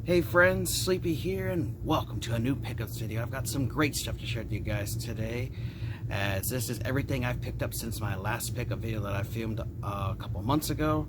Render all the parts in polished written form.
Hey friends, Sleepy here, and welcome to a new pickups video. I've got some great stuff to share with you guys today, as this is everything I've picked up since my last pickup video that I filmed a couple months ago.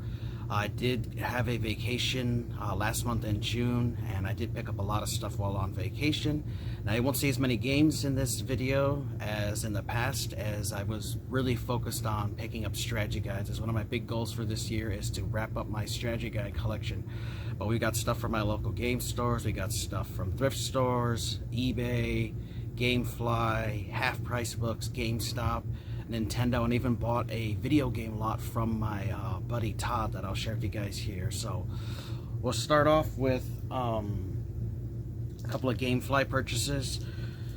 I did have a vacation last month in June, and I did pick up a lot of stuff while on vacation. Now, you won't see as many games in this video as in the past, as I was really focused on picking up strategy guides. As one of my big goals for this year is to wrap up my strategy guide collection. But we got stuff from my local game stores, we got stuff from thrift stores, eBay, Gamefly, Half Price Books, GameStop, Nintendo, and even bought a video game lot from my buddy Todd that I'll share with you guys here. So we'll start off with a couple of Gamefly purchases.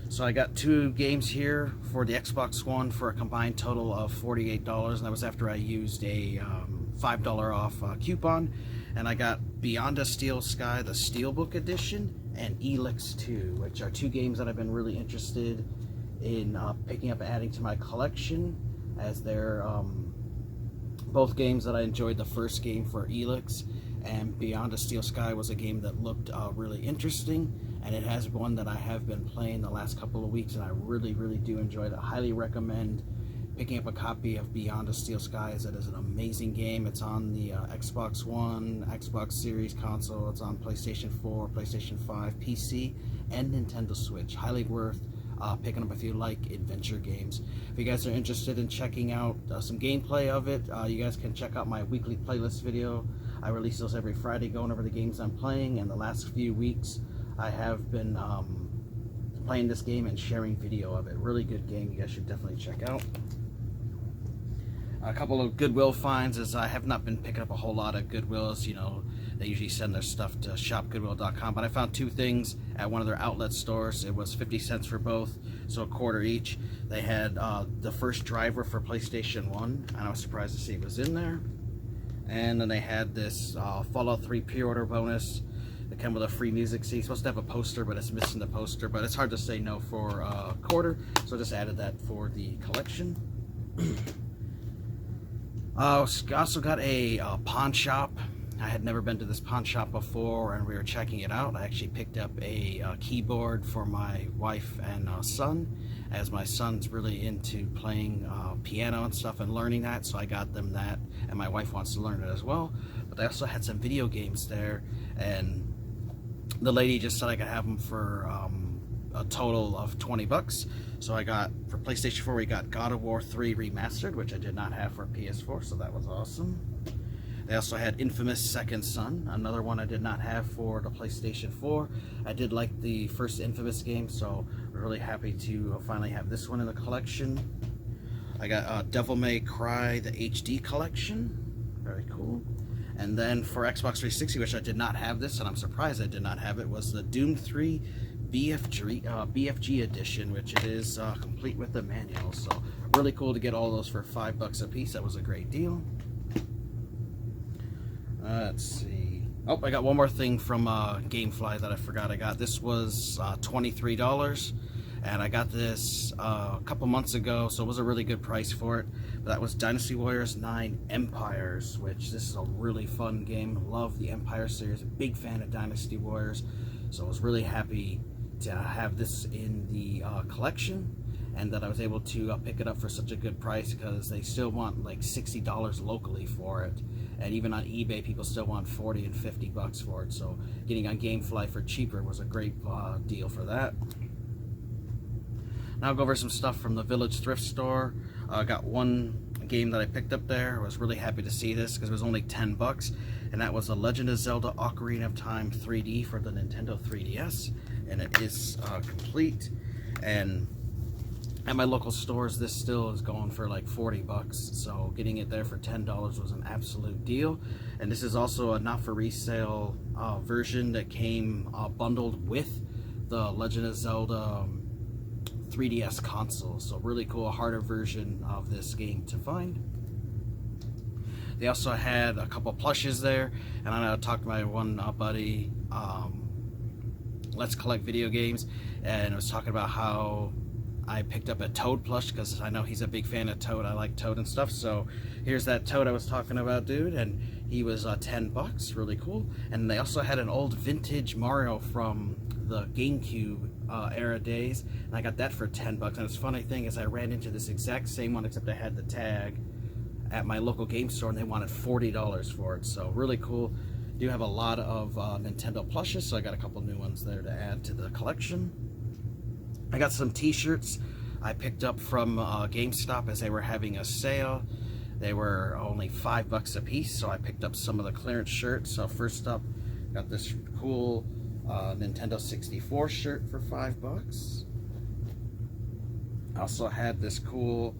So I got two games here for the Xbox One for a combined total of $48, and that was after I used a $5 off coupon. And I got Beyond a Steel Sky, the Steelbook Edition, and Elix 2, which are two games that I've been really interested in picking up and adding to my collection, as they're both games that I enjoyed. The first game for Elix, and Beyond a Steel Sky was a game that looked really interesting, and it has one that I have been playing the last couple of weeks, and I really do enjoy it. I highly recommend picking up a copy of Beyond a Steel Sky, as it is an amazing game. It's on the Xbox One, Xbox Series console, it's on PlayStation 4, PlayStation 5, PC, and Nintendo Switch. Highly worth picking up if you like adventure games. If you guys are interested in checking out some gameplay of it, you guys can check out my weekly playlist video. I release those every Friday, going over the games I'm playing, and the last few weeks I have been playing this game and sharing video of it. Really good game, you guys should definitely check out. A couple of Goodwill finds, as I have not been picking up a whole lot of Goodwills. You know, they usually send their stuff to shopgoodwill.com, but I found two things at one of their outlet stores. It was 50 cents for both, so a quarter each. They had the first driver for PlayStation 1, and I was surprised to see it was in there. And then they had this Fallout 3 pre-order bonus that came with a free music CD. It's supposed to have a poster, but it's missing the poster, but it's hard to say no for a quarter, so I just added that for the collection. I also got a pawn shop. I had never been to this pawn shop before, and we were checking it out. I actually picked up a keyboard for my wife and son, as my son's really into playing piano and stuff and learning that, so I got them that, and my wife wants to learn it as well. But they also had some video games there, and the lady just said I could have them for a total of 20 bucks. So I got, for PlayStation 4, we got God of War 3 Remastered, which I did not have for PS4, so that was awesome. They also had Infamous Second Son, another one I did not have for the PlayStation 4. I did like the first Infamous game, so we're really happy to finally have this one in the collection. I got Devil May Cry, the HD collection. Very cool. And then for Xbox 360, which I did not have this, and I'm surprised I did not have it, was the Doom 3 BFG edition, which it is complete with the manual. So really cool to get all those for $5 a piece. That was a great deal. Let's see. Oh, I got one more thing from Gamefly that I forgot I got. This was $23, and I got this a couple months ago, so it was a really good price for it. But that was Dynasty Warriors 9 Empires, which this is a really fun game. Love the Empire series. A big fan of Dynasty Warriors, so I was really happy to have this in the collection, and that I was able to pick it up for such a good price, because they still want like $60 locally for it, and even on eBay people still want 40 and 50 bucks for it. So getting on Gamefly for cheaper was a great deal for that. Now I'll go over some stuff from the Village Thrift Store. I got one game that I picked up there. I was really happy to see this because it was only 10 bucks, and that was The Legend of Zelda Ocarina of Time 3D for the Nintendo 3DS, and it is complete. And at my local stores, this still is going for like 40 bucks, so getting it there for $10 was an absolute deal. And this is also a not for resale version that came bundled with the Legend of Zelda 3DS console, so really cool, a harder version of this game to find. They also had a couple plushes there, and I talked to my one buddy, Let's Collect Video Games, and I was talking about how I picked up a Toad plush because I know he's a big fan of Toad. I like Toad and stuff. So here's that Toad I was talking about, dude, and he was $10, really cool. And they also had an old vintage Mario from the GameCube era days, and I got that for $10. And the funny thing is, I ran into this exact same one, except I had the tag at my local game store, and they wanted $40 for it. So really cool. Do have a lot of Nintendo plushes, so I got a couple new ones there to add to the collection. I got some t-shirts I picked up from GameStop as they were having a sale. They were only $5 a piece, so I picked up some of the clearance shirts. So first up, got this cool Nintendo 64 shirt for $5. I also had this cool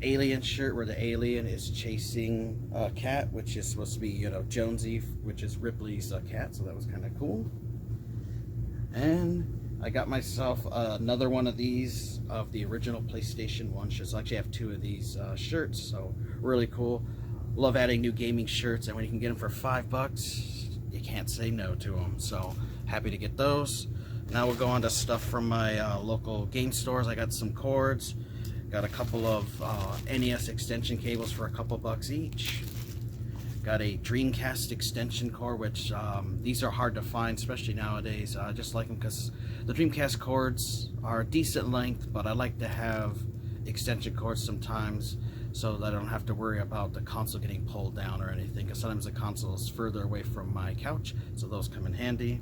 Alien shirt where the alien is chasing a cat, which is supposed to be, you know, Jonesy, which is Ripley's cat, so that was kind of cool. And I got myself another one of these of the original PlayStation 1 shirts. I actually have two of these shirts, so really cool. Love adding new gaming shirts, and when you can get them for $5, you can't say no to them. So happy to get those. Now we'll go on to stuff from my local game stores. I got some cords. Got a couple of NES extension cables for a couple bucks each. Got a Dreamcast extension cord, which these are hard to find, especially nowadays. I just like them because the Dreamcast cords are decent length, but I like to have extension cords sometimes so that I don't have to worry about the console getting pulled down or anything, because sometimes the console is further away from my couch, so those come in handy.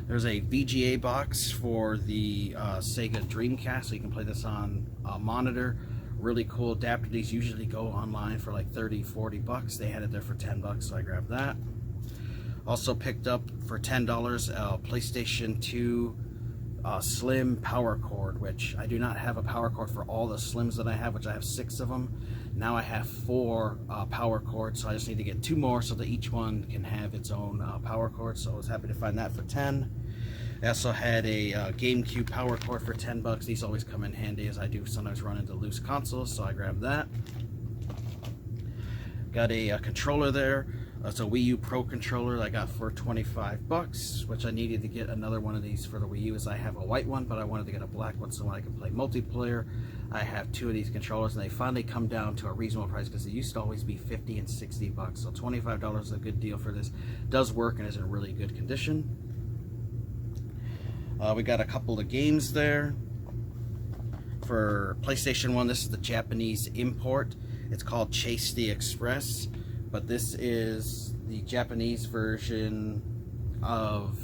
There's a VGA box for the Sega Dreamcast, so you can play this on a monitor. Really cool adapter. These usually go online for like $30-40. They had it there for $10, so I grabbed that. Also picked up for $10 a PlayStation 2 Slim power cord, which I do not have a power cord for all the Slims that I have, which I have 6 of them. Now I have 4 power cords, so I just need to get 2 more so that each one can have its own power cord. So I was happy to find that for 10. I also had a GameCube power cord for $10. These always come in handy, as I do sometimes run into loose consoles, so I grabbed that. Got a controller there. It's a Wii U Pro controller that I got for $25, which I needed to get another one of these for the Wii U, as I have a white one, but I wanted to get a black one so I can play multiplayer. I have 2 of these controllers, and they finally come down to a reasonable price, because they used to always be $50 and $60. So $25 is a good deal for this. Does work and is in really good condition. We got a couple of games there. For PlayStation 1, this is the Japanese import. It's called Chase the Express, but this is the Japanese version of...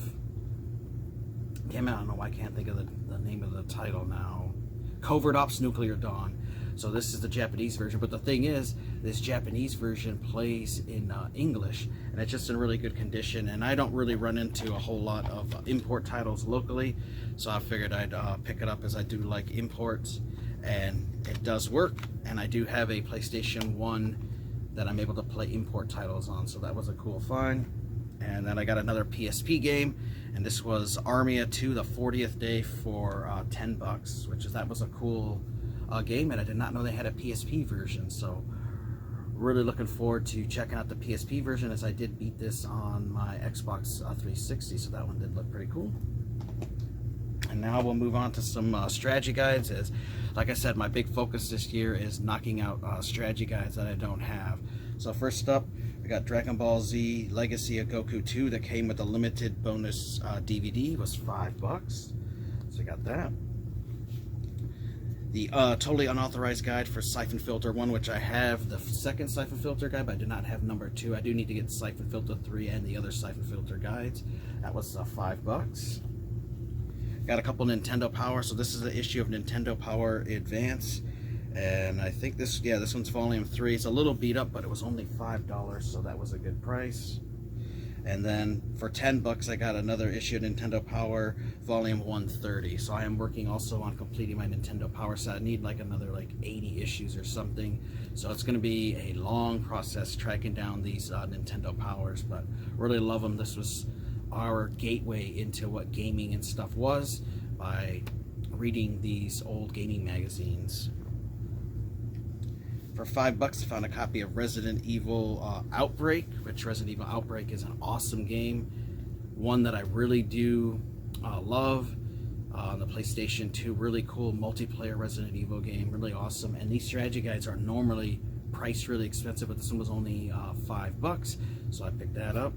Damn it, I don't know why I can't think of the name of the title now. Covert Ops Nuclear Dawn. So this is the Japanese version, but the thing is, this Japanese version plays in English, and it's just in really good condition, and I don't really run into a whole lot of import titles locally, so I figured I'd pick it up, as I do like imports, and it does work. And I do have a PlayStation 1 that I'm able to play import titles on, so that was a cool find. And then I got another PSP game, and this was Armia 2, the 40th day for $10, which that was a cool game, and I did not know they had a PSP version, so really looking forward to checking out the PSP version, as I did beat this on my Xbox 360, so that one did look pretty cool. And now we'll move on to some strategy guides, as like I said, my big focus this year is knocking out strategy guides that I don't have. So first up, I got Dragon Ball Z Legacy of Goku 2 that came with a limited bonus DVD. It was $5, so I got that. The totally unauthorized guide for Siphon Filter 1, which I have the second Siphon Filter guide, but I do not have number 2. I do need to get Siphon Filter 3 and the other Siphon Filter guides. That was $5. Got a couple Nintendo Power. So this is the issue of Nintendo Power Advance, and I think this one's volume 3. It's a little beat up, but it was only $5, so that was a good price. And then for $10, I got another issue of Nintendo Power Volume 130. So I am working also on completing my Nintendo Power set. I need like another 80 issues or something. So it's going to be a long process tracking down these Nintendo Powers, but really love them. This was our gateway into what gaming and stuff was, by reading these old gaming magazines. For $5, I found a copy of Resident Evil Outbreak, which Resident Evil Outbreak is an awesome game, one that I really do love. on the PlayStation 2. Really cool multiplayer Resident Evil game, really awesome. And these strategy guides are normally priced really expensive, but this one was only $5, so I picked that up.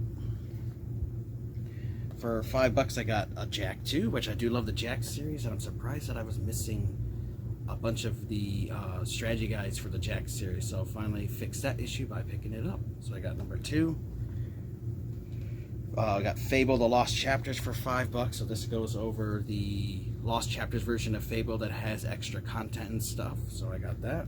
For $5 I got a Jak 2, which I do love the Jak series, and I'm surprised that I was missing a bunch of the strategy guides for the Jak series, so I finally fixed that issue by picking it up. So I got number 2. I got Fable The Lost Chapters for $5, so this goes over the Lost Chapters version of Fable that has extra content and stuff, so I got that.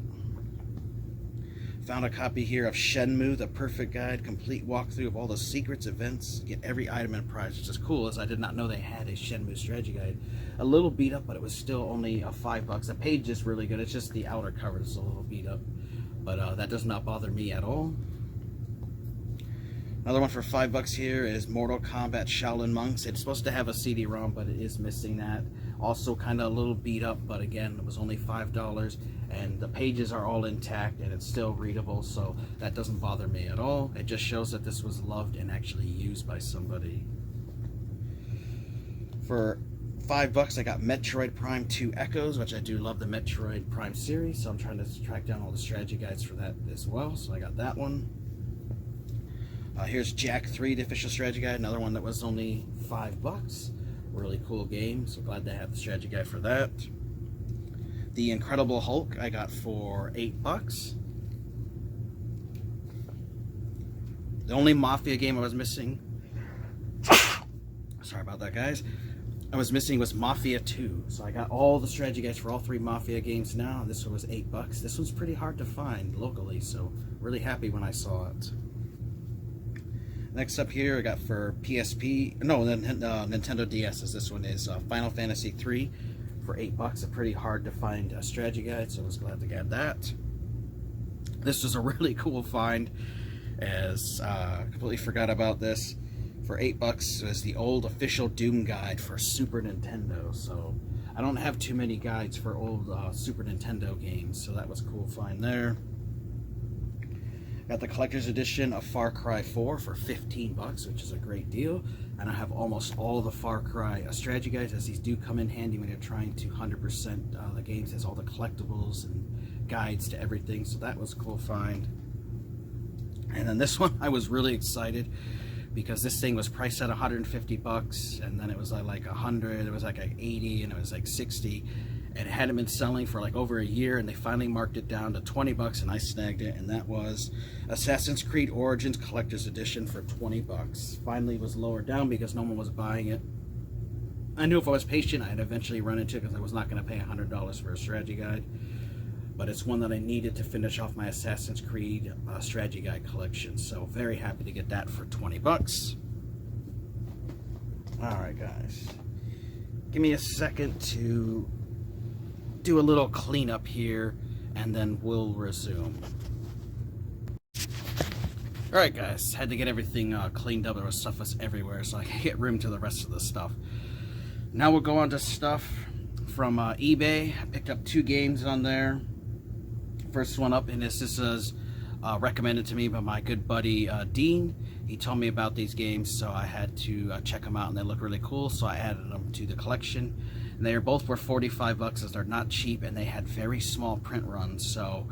Found a copy here of Shenmue, The Perfect Guide, complete walkthrough of all the secrets, events, get every item and prize, which is cool, as I did not know they had a Shenmue strategy guide. A little beat up, but it was still only $5. The page is really good, it's just the outer cover that's a little beat up, but that does not bother me at all. Another one for $5 here is Mortal Kombat Shaolin Monks. It's supposed to have a CD-ROM, but it is missing that. Also kind of a little beat up, but again, it was only $5, and the pages are all intact, and it's still readable, so that doesn't bother me at all. It just shows that this was loved and actually used by somebody. For $5, I got Metroid Prime 2 Echoes, which I do love the Metroid Prime series, so I'm trying to track down all the strategy guides for that as well, so I got that one. Here's Jak 3, the official strategy guide, another one that was only $5. Really cool game, so glad they have the strategy guide for that. The Incredible Hulk I got for $8. The only Mafia game I was missing, sorry about that guys, I was missing was Mafia 2, so I got all the strategy guides for all 3 Mafia games now. This one was $8. This one's pretty hard to find locally, so really happy when I saw it. Next up here, I got for Nintendo DS, as this one is Final Fantasy 3 for $8. A pretty hard to find strategy guide, so I was glad to get that. This was a really cool find, as I completely forgot about this. For $8 was the old official Doom guide for Super Nintendo. So I don't have too many guides for old Super Nintendo games, so that was a cool find there. Got the collector's edition of Far Cry 4 for $15, which is a great deal. And I have almost all the Far Cry strategy guides, as these do come in handy when you're trying to 100% the games. It has all the collectibles and guides to everything, so that was a cool find. And then this one, I was really excited because this thing was priced at $150, and then it was like 100, it was like 80, and it was like 60. And it hadn't been selling for like over a year, and they finally marked it down to $20, and I snagged it, and that was Assassin's Creed Origins Collector's Edition for $20. Finally was lowered down because no one was buying it. I knew if I was patient, I'd eventually run into it, because I was not going to pay $100 for a strategy guide. But it's one that I needed to finish off my Assassin's Creed strategy guide collection, so very happy to get that for $20. Alright guys, give me a second to do a little cleanup here, and then we'll resume. Alright guys, had to get everything cleaned up. There was stuff everywhere, so I can get room to the rest of the stuff. Now we'll go on to stuff from eBay. I picked up 2 games on there. First one up, and this is recommended to me by my good buddy Dean. He told me about these games, so I had to check them out, and they look really cool, so I added them to the collection. And they both were $45, as they're not cheap, and they had very small print runs. So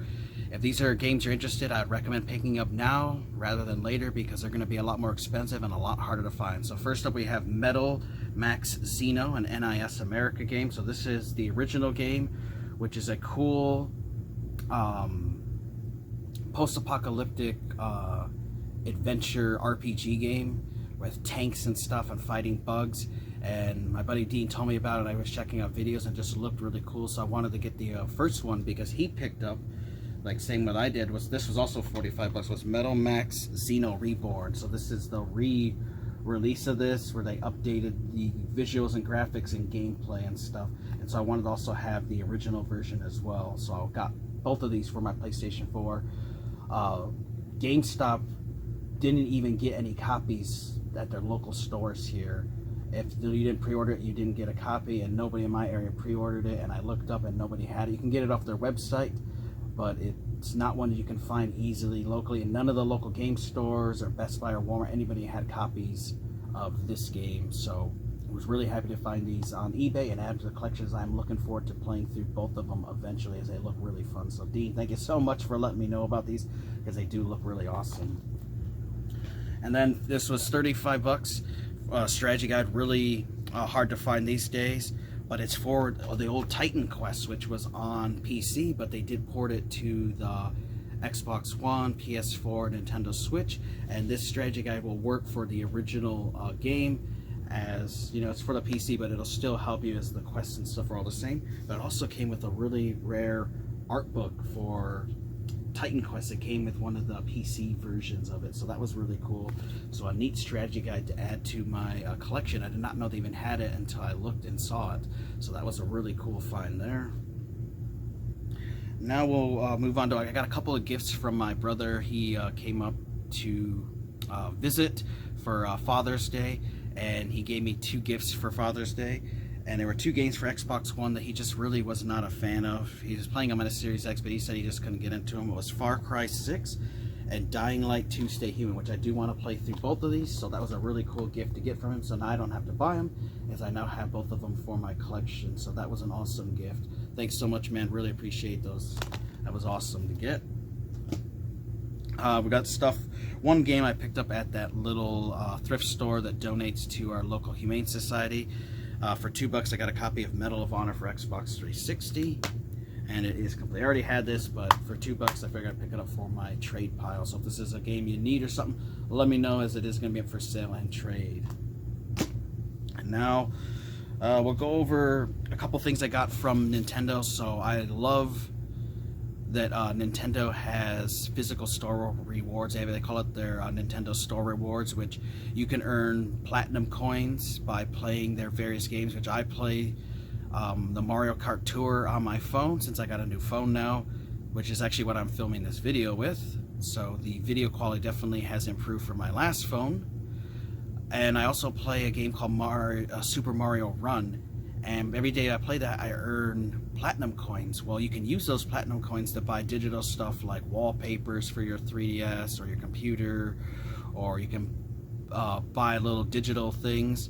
if these are games you're interested, I'd recommend picking up now rather than later, because they're going to be a lot more expensive and a lot harder to find. So first up, we have Metal Max Xeno, an NIS America game. So this is the original game, which is a cool post-apocalyptic adventure RPG game with tanks and stuff and fighting bugs. And my buddy Dean told me about it. I was checking out videos and just looked really cool, so I wanted to get the first one, because he picked up, like same what I did, was this was also $45, was Metal Max Xeno Reborn. So this is the re-release of this, where they updated the visuals and graphics and gameplay and stuff. And so I wanted to also have the original version as well, so I got both of these for my PlayStation 4. GameStop didn't even get any copies at their local stores here. If you didn't pre-order it, you didn't get a copy, and nobody in my area pre-ordered it, and I looked up and nobody had it. You can get it off their website, but it's not one that you can find easily locally, and none of the local game stores or Best Buy or Walmart, anybody had copies of this game. So was really happy to find these on eBay and add to the collections. I'm looking forward to playing through both of them eventually, as they look really fun. So Dean, thank you so much for letting me know about these, because they do look really awesome. And then this was 35 bucks. Strategy guide, really hard to find these days, but it's for the old Titan Quest, which was on PC, but they did port it to the Xbox One, PS4, Nintendo Switch, and this strategy guide will work for the original game. As you know, it's for the PC, but it'll still help you, as the quests and stuff are all the same. But it also came with a really rare art book for Titan Quest. It came with one of the PC versions of it, so that was really cool. So a neat strategy guide to add to my collection. I did not know they even had it until I looked and saw it, so that was a really cool find there. Now we'll move on to, I got a couple of gifts from my brother. He came up to visit for Father's Day, and he gave me 2 gifts for Father's Day. And there were 2 games for Xbox One that he just really was not a fan of. He was playing them on a Series X, but he said he just couldn't get into them. It was Far Cry 6 and Dying Light 2 Stay Human, which I do want to play through both of these, so that was a really cool gift to get from him. So now I don't have to buy them, as I now have both of them for my collection. So that was an awesome gift. Thanks so much, man. Really appreciate those. That was awesome to get. We got stuff. One game I picked up at that little thrift store that donates to our local Humane Society. For $2, I got a copy of Medal of Honor for Xbox 360, and it is complete. I already had this, but for $2, I figured I'd pick it up for my trade pile. So if this is a game you need or something, let me know, as it is going to be up for sale and trade. And now we'll go over a couple things I got from Nintendo. So I love that Nintendo has physical store rewards. They call it their Nintendo Store Rewards, which you can earn platinum coins by playing their various games, which I play the Mario Kart Tour on my phone, since I got a new phone now, which is actually what I'm filming this video with. So the video quality definitely has improved from my last phone. And I also play a game called Super Mario Run, and every day I play that, I earn platinum coins. Well, you can use those platinum coins to buy digital stuff like wallpapers for your 3DS or your computer, or you can buy little digital things,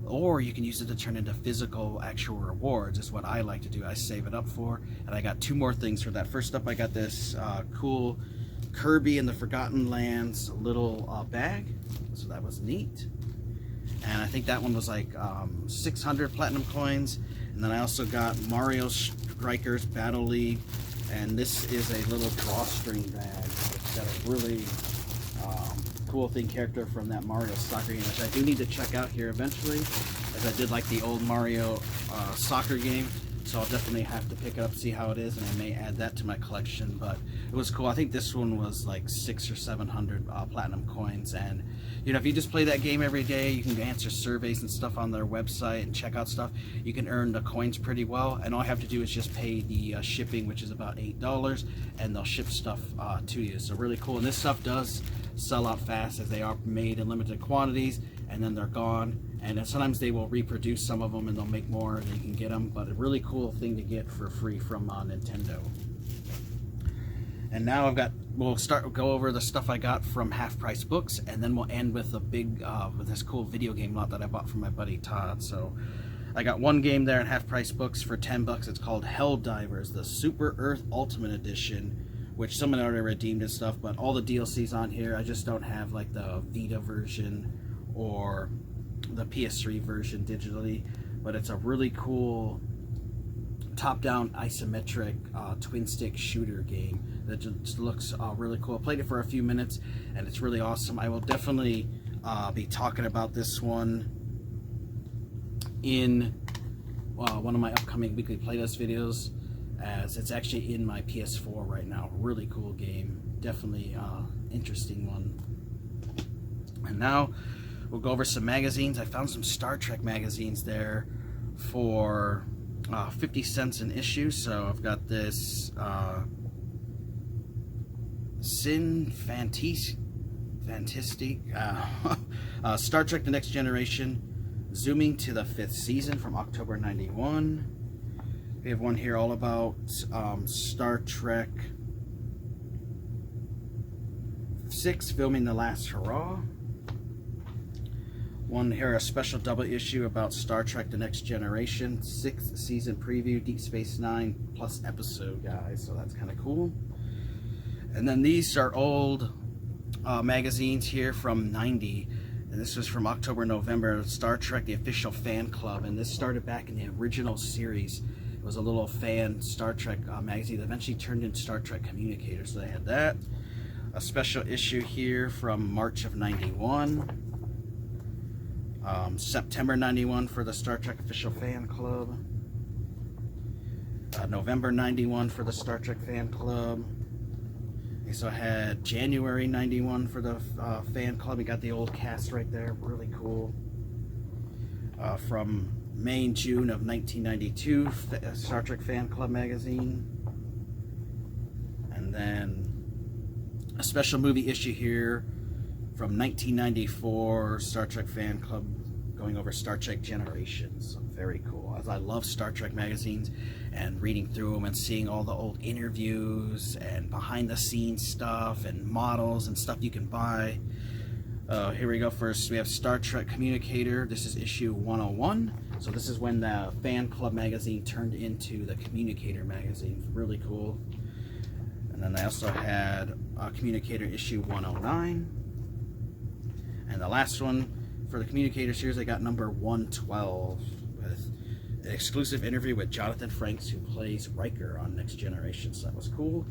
or you can use it to turn into physical actual rewards, is what I like to do. I save it up for, and I got 2 more things for that. First up, I got this cool Kirby and the Forgotten Lands little bag, so that was neat. And I think that one was like 600 platinum coins. And then I also got Mario Strikers Battle League, and this is a little drawstring bag. It's got a really cool thing character from that Mario soccer game, which I do need to check out here eventually, as I did like the old Mario soccer game. So I'll definitely have to pick it up, see how it is, and I may add that to my collection. But it was cool. I think this one was like 600 or 700 platinum coins. And you know, if you just play that game every day, you can answer surveys and stuff on their website and check out stuff. You can earn the coins pretty well, and all I have to do is just pay the shipping, which is about $8, and they'll ship stuff to you. So really cool. And this stuff does sell out fast, as they are made in limited quantities, and then they're gone. And then sometimes they will reproduce some of them, and they'll make more, and you can get them. But a really cool thing to get for free from Nintendo. And now we'll go over the stuff I got from Half Price Books, and then we'll end with a big, with this cool video game lot that I bought from my buddy Todd. So I got one game there in Half Price Books for $10. It's called Helldivers, the Super Earth Ultimate Edition, which someone already redeemed and stuff. But all the DLCs on here, I just don't have like the Vita version or the PS3 version digitally. But it's a really cool top-down isometric twin-stick shooter game that just looks really cool. I played it for a few minutes, and it's really awesome. I will definitely be talking about this one in one of my upcoming weekly playlist videos, as it's actually in my PS4 right now. Really cool game. Definitely interesting one. And now we'll go over some magazines. I found some Star Trek magazines there for 50 cents an issue. So I've got this Sin Fantastic Star Trek The Next Generation, zooming to the 5th season from October 91. We have one here all about Star Trek 6 filming The Last Hurrah. One here, a special double issue about Star Trek The Next Generation, 6th season preview, Deep Space Nine plus episode, guys. So that's kind of cool. And then these are old magazines here from '90. And this was from October, November, Star Trek, the official fan club. And this started back in the original series. It was a little fan Star Trek magazine that eventually turned into Star Trek Communicator. So they had that. A special issue here from March of '91. September '91 for the Star Trek official fan club. November '91 for the Star Trek fan club. So I had January '91 for the fan club. We got the old cast right there, really cool. From May and June of 1992, Star Trek fan club magazine. And then a special movie issue here from 1994, Star Trek fan club, going over Star Trek Generations. So very cool, as I love Star Trek magazines and reading through them and seeing all the old interviews and behind the scenes stuff and models and stuff you can buy. Here we go. First we have Star Trek Communicator. This is issue 101. So this is when the fan club magazine turned into the Communicator magazine. Really cool. And then I also had Communicator issue 109. And the last one for the Communicator series, I got number 112 with an exclusive interview with Jonathan Frakes, who plays Riker on Next Generation. So that was cool.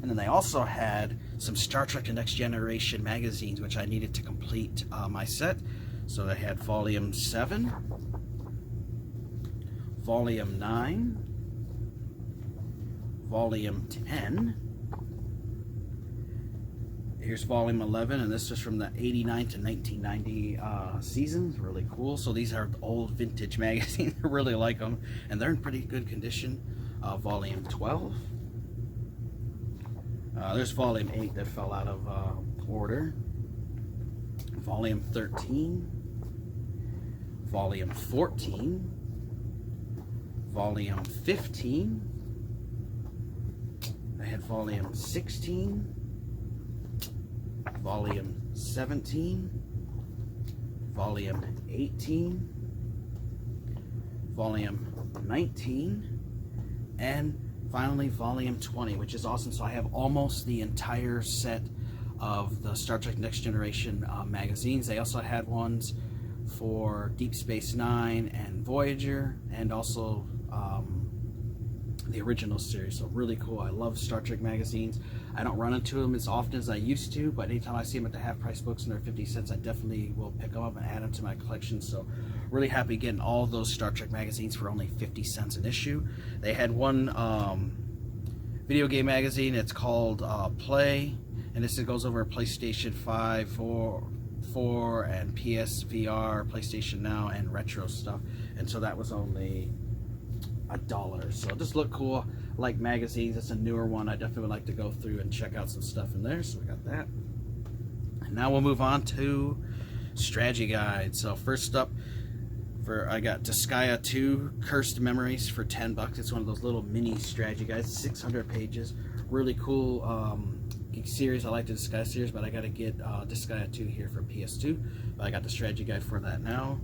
And then they also had some Star Trek The Next Generation magazines, which I needed to complete my set. So they had Volume 7, Volume 9, Volume 10. Here's Volume 11, and this is from the '89 to 1990 seasons. Really cool. So these are old vintage magazines. I really like them, and they're in pretty good condition. Volume 12. There's Volume 8 that fell out of order. Volume 13. Volume 14. Volume 15. I had Volume 16. Volume 17, Volume 18, Volume 19, and finally Volume 20, which is awesome. So I have almost the entire set of the Star Trek Next Generation magazines. They also had ones for Deep Space Nine and Voyager, and also the original series. So really cool. I love Star Trek magazines. I don't run into them as often as I used to, but anytime I see them at the half price books and they're 50 cents, I definitely will pick them up and add them to my collection. So really happy getting all those Star Trek magazines for only 50 cents an issue. They had one video game magazine. It's called Play, and this goes over PlayStation 5, 4 and PSVR, PlayStation Now, and retro stuff. And so that was only $1. So it just looked cool. I like magazines. It's a newer one. I definitely would like to go through and check out some stuff in there. So we got that. And now we'll move on to strategy guide. So first up, I got Disgaea 2 Cursed Memories for $10. It's one of those little mini strategy guides, 600 pages. Really cool series. I like the Disgaea series, but I got to get Disgaea 2 here for PS2. But I got the strategy guide for that now.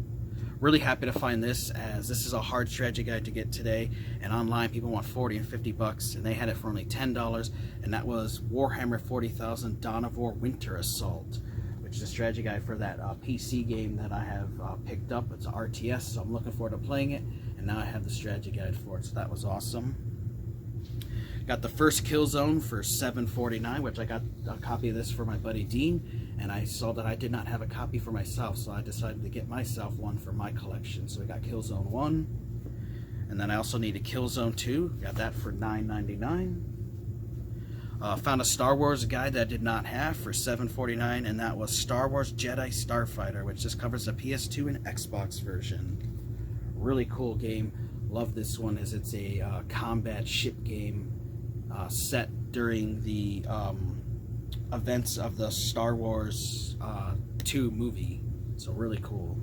Really happy to find this, as this is a hard strategy guide to get today, and online people want 40 and 50 bucks, and they had it for only $10, and that was Warhammer 40,000 Dawn of War Winter Assault, which is a strategy guide for that PC game that I have picked up. It's an RTS, so I'm looking forward to playing it, and now I have the strategy guide for it, so that was awesome. Got the first Killzone for $7.49, which I got a copy of this for my buddy Dean, and I saw that I did not have a copy for myself, so I decided to get myself one for my collection. So we got Killzone 1, and then I also need a Killzone 2. Got that for $9.99. Found a Star Wars guide that I did not have for $7.49, and that was Star Wars Jedi Starfighter, which just covers the PS2 and Xbox version. Really cool game. Love this one, as it's a combat ship game set during the events of the Star Wars 2 movie. So really cool.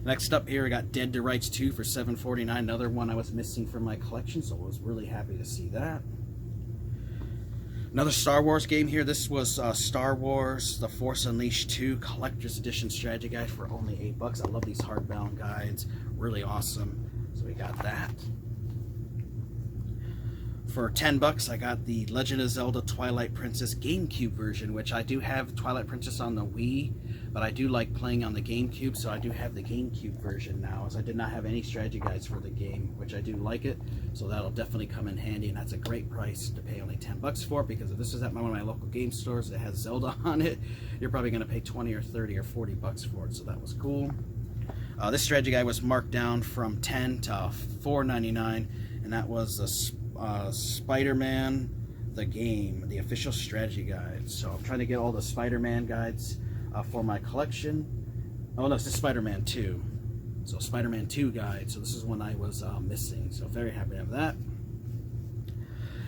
Next up here, I got Dead to Rights 2 for $7.49. Another one I was missing from my collection, so I was really happy to see that. Another Star Wars game here. This was Star Wars The Force Unleashed 2 Collector's Edition Strategy Guide for only $8. I love these hardbound guides. Really awesome. So we got that. For $10, I got the Legend of Zelda Twilight Princess GameCube version, which I do have Twilight Princess on the Wii, but I do like playing on the GameCube, so I do have the GameCube version now, as I did not have any strategy guides for the game, which I do like it, so that'll definitely come in handy, and that's a great price to pay only $10 for, because if this is at one of my local game stores that has Zelda on it, you're probably going to pay $20 or $30 or $40 for it, so that was cool. This strategy guide was marked down from $10 to $4.99, and that was the Spider-Man the game, the official strategy guide. So I'm trying to get all the Spider-Man guides for my collection. Oh no, it's the Spider-Man 2. So Spider-Man 2 guide. So this is one I was missing. So very happy to have that.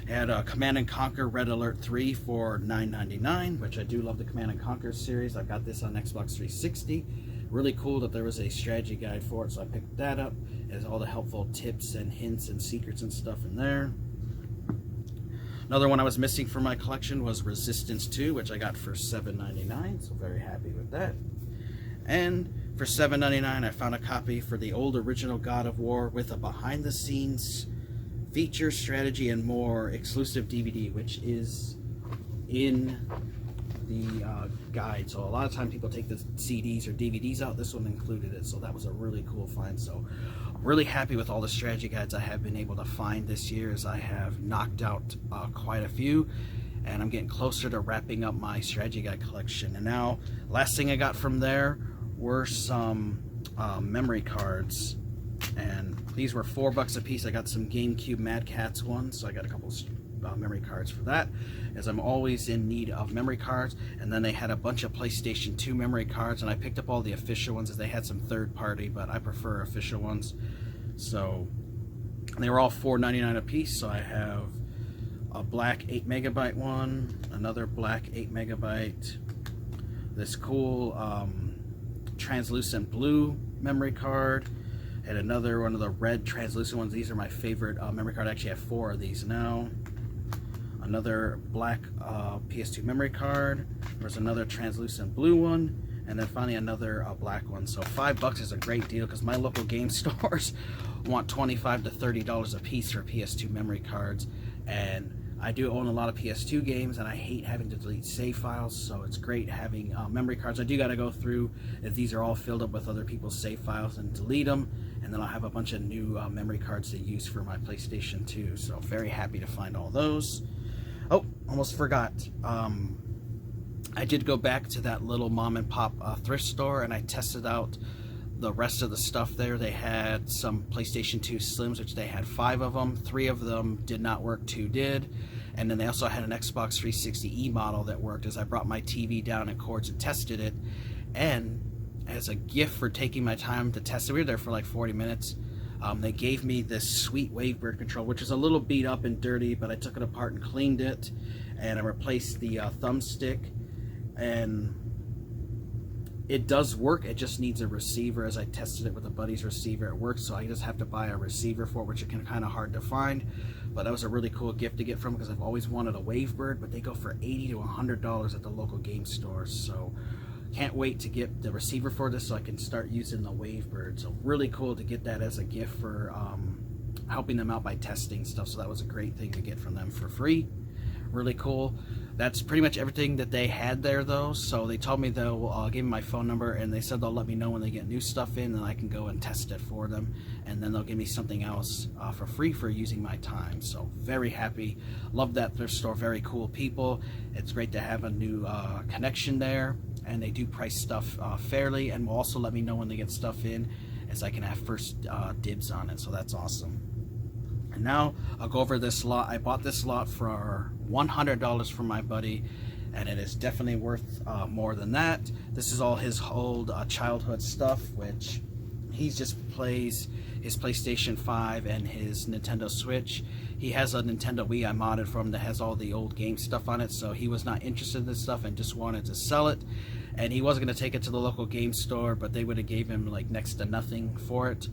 I had Command & Conquer Red Alert 3 for $9.99, which I do love the Command & Conquer series. I got this on Xbox 360. Really cool that there was a strategy guide for it, so I picked that up. It has all the helpful tips and hints and secrets and stuff in there. Another one I was missing from my collection was Resistance 2, which I got for $7.99, so very happy with that. And for $7.99, I found a copy for the old original God of War with a behind-the-scenes feature, strategy, and more exclusive DVD, which is in the guide. So a lot of times people take the CDs or DVDs out. This one included it, so that was a really cool find. So really happy with all the strategy guides I have been able to find this year, as I have knocked out quite a few, and I'm getting closer to wrapping up my strategy guide collection. And now last thing I got from there were some memory cards, and these were $4 a piece. I got some GameCube Mad Catz ones, so I got a couple memory cards for that, as I'm always in need of memory cards. And then they had a bunch of PlayStation 2 memory cards, and I picked up all the official ones, as they had some third party, but I prefer official ones. So they were all $4.99 a piece. So I have a black 8MB one, another black 8MB, this cool translucent blue memory card, and another one of the red translucent ones. These are my favorite memory card. I actually have 4 of these now. Another black PS2 memory card. There's another translucent blue one, and then finally another black one. So $5 is a great deal, because my local game stores want $25 to $30 a piece for PS2 memory cards, and I do own a lot of PS2 games, and I hate having to delete save files, so it's great having memory cards. I do got to go through if these are all filled up with other people's save files and delete them, and then I'll have a bunch of new memory cards to use for my PlayStation 2. So very happy to find all those. Oh, almost forgot. I did go back to that little mom and pop thrift store, and I tested out the rest of the stuff there. They had some PlayStation 2 Slims, which they had 5 of them. 3 of them did not work, 2 did. And then they also had an Xbox 360E model that worked, as I brought my TV down and cords and tested it. And as a gift for taking my time to test it, we were there for like 40 minutes. They gave me this sweet Wavebird control, which is a little beat up and dirty, but I took it apart and cleaned it, and I replaced the thumbstick, and it does work. It just needs a receiver. As I tested it with a buddy's receiver, it works, so I just have to buy a receiver for it, which is kind of hard to find. But that was a really cool gift to get from, because I've always wanted a Wavebird, but they go for $80 to $100 at the local game stores. So can't wait to get the receiver for this, so I can start using the Wavebird. So really cool to get that as a gift for helping them out by testing stuff. So that was a great thing to get from them for free. Really cool. That's pretty much everything that they had there, though. So they told me they'll give me my phone number, and they said they'll let me know when they get new stuff in, and I can go and test it for them, and then they'll give me something else for free for using my time. So very happy. Love that thrift store. Very cool people. It's great to have a new connection there, and they do price stuff fairly, and will also let me know when they get stuff in, as I can have first dibs on it. So that's awesome. And now I'll go over this lot. I bought this lot for $100 from my buddy, and it is definitely worth more than that. This is all his old childhood stuff, which he just plays his PlayStation 5 and his Nintendo Switch. He has a Nintendo Wii I modded for him that has all the old game stuff on it, so he was not interested in this stuff and just wanted to sell it. And he wasn't going to take it to the local game store, but they would have gave him like next to nothing for it.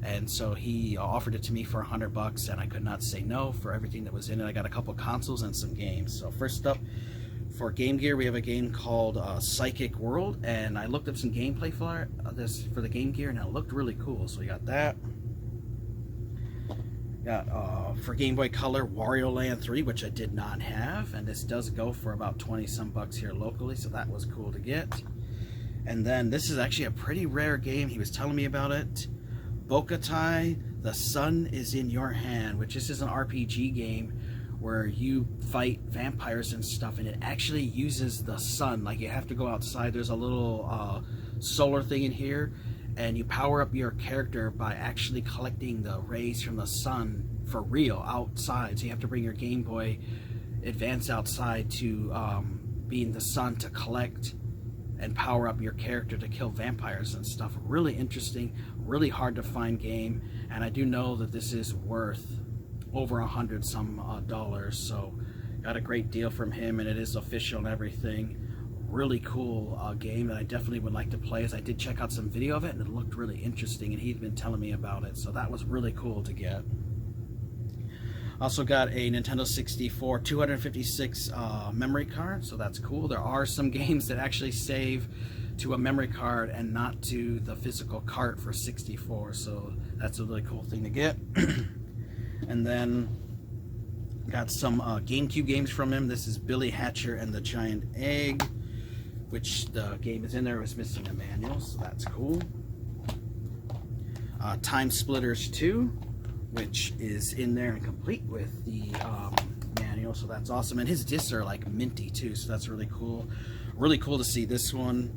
and so he offered it to me for $100, and I could not say no for everything that was in it. I got a couple consoles and some games. So first up, for Game Gear, we have a game called Psychic World, and I looked up some gameplay for this for the Game Gear, and it looked really cool. So we got that. Got for Game Boy Color, Wario Land 3, which I did not have, and this does go for about 20 some bucks here locally, so that was cool to get. And then this is actually a pretty rare game. He was telling me about it. Bokutai, The Sun is in Your Hand, which this is an RPG game where you fight vampires and stuff, and it actually uses the sun. Like, you have to go outside. There's a little solar thing in here, and you power up your character by actually collecting the rays from the sun for real outside. So you have to bring your Game Boy Advance outside to be in the sun to collect and power up your character to kill vampires and stuff. Really interesting, really hard to find game, and I do know that this is worth over $100 some dollars, so got a great deal from him, and it is official and everything. Really cool game that I definitely would like to play, as I did check out some video of it and it looked really interesting, and he'd been telling me about it, so that was really cool to get. Also got a Nintendo 64 256 memory card, so that's cool. There are some games that actually save to a memory card and not to the physical cart for 64, so that's a really cool thing to get. And then got some GameCube games from him. This is Billy Hatcher and the Giant Egg, which the game is in there. It was missing a manual, so that's cool. Time Splitters 2, which is in there and complete with the manual, so that's awesome. And his discs are like minty too, so that's really cool. Really cool to see this one,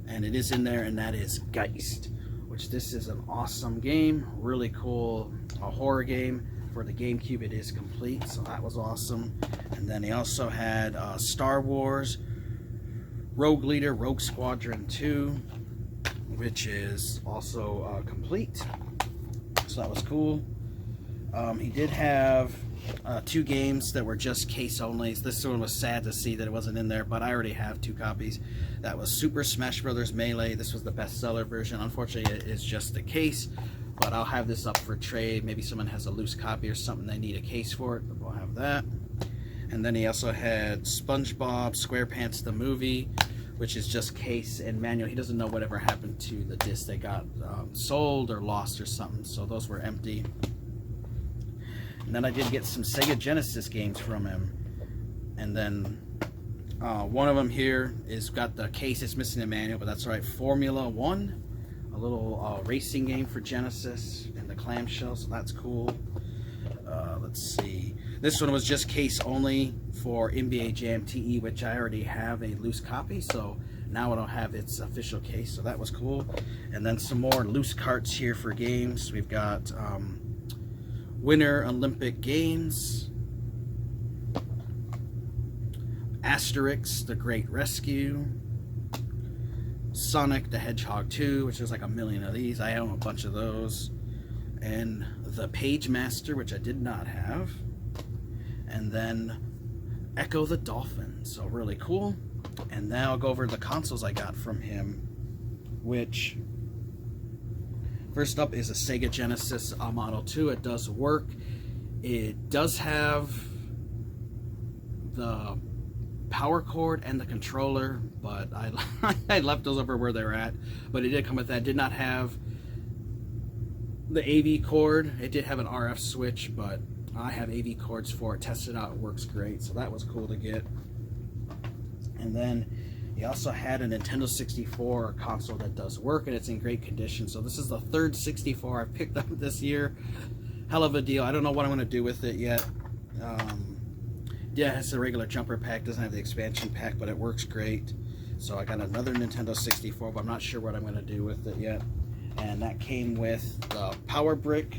and it is in there, and that is Geist, which this is an awesome game. Really cool, a horror game for the GameCube. It is complete, so that was awesome. And then he also had Star Wars Rogue Leader Rogue Squadron 2, which is also complete, so that was cool. He did have 2 games that were just case only. This one was sad to see that it wasn't in there, but I already have 2 copies. That was Super Smash Bros. Melee. This was the bestseller version. Unfortunately, it is just a case, but I'll have this up for trade. Maybe someone has a loose copy or something, they need a case for it, but we'll have that. And then he also had SpongeBob SquarePants the movie, which is just case and manual. He doesn't know whatever happened to the discs. They got sold or lost or something, so those were empty. And then I did get some Sega Genesis games from him. And then one of them here is got the case. It's missing the manual, but that's all right. Formula 1, a little racing game for Genesis, and the clamshell, so that's cool. Let's see. This one was just case only for NBA Jam TE, which I already have a loose copy, so now I don't have its official case, so that was cool. And then some more loose carts here for games. We've got Winter Olympic Games, Asterix The Great Rescue, Sonic the Hedgehog 2, which there's like a million of these. I own a bunch of those. And the Page Master, which I did not have. And then Echo the Dolphin, so really cool. And now I'll go over the consoles I got from him, which first up is a Sega Genesis Model 2. It does work. It does have the power cord and the controller, but I left those over where they're at. But it did come with that. It did not have the AV cord. It did have an RF switch, but I have AV cords for it. Tested out, it works great, so that was cool to get. And then he also had a Nintendo 64 console that does work, and it's in great condition. So this is the third 64 I've picked up this year. Hell of a deal. I don't know what I'm going to do with it yet. Yeah, it's a regular jumper pack, doesn't have the expansion pack, but it works great. So I got another Nintendo 64, but I'm not sure what I'm going to do with it yet. And that came with the power brick,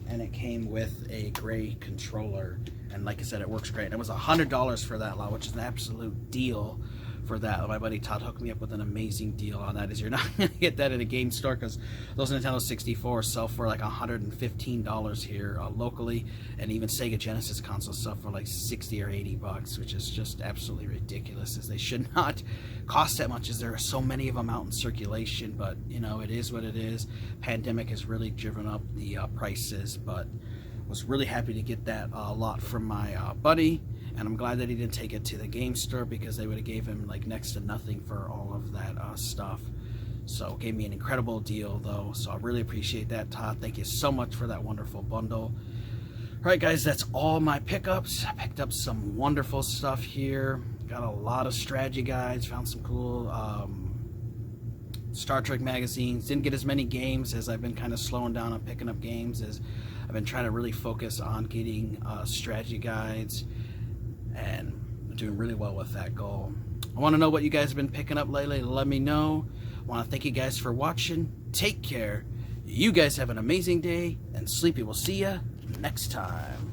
and it came with a gray controller. And like I said, it works great. And it was $100 for that lot, which is an absolute deal for that. My buddy Todd hooked me up with an amazing deal on that. Is you're not going to get that in a game store, because those Nintendo 64 sell for like $115 here locally, and even Sega Genesis consoles sell for like 60 or 80 bucks, which is just absolutely ridiculous, as they should not cost that much, as there are so many of them out in circulation. But you know, it is what it is. Pandemic has really driven up the prices, but was really happy to get that lot from my buddy, and I'm glad that he didn't take it to the game store, because they would have gave him like next to nothing for all of that stuff. So gave me an incredible deal though, so I really appreciate that, Todd. Thank you so much for that wonderful bundle. Alright guys, that's all my pickups. I picked up some wonderful stuff here. Got a lot of strategy guides, found some cool Star Trek magazines. Didn't get as many games, as I've been kind of slowing down on picking up games, as I've been trying to really focus on getting strategy guides, and I'm doing really well with that goal. I want to know what you guys have been picking up lately. Let me know. I want to thank you guys for watching. Take care. You guys have an amazing day, and Sleepy will see ya next time.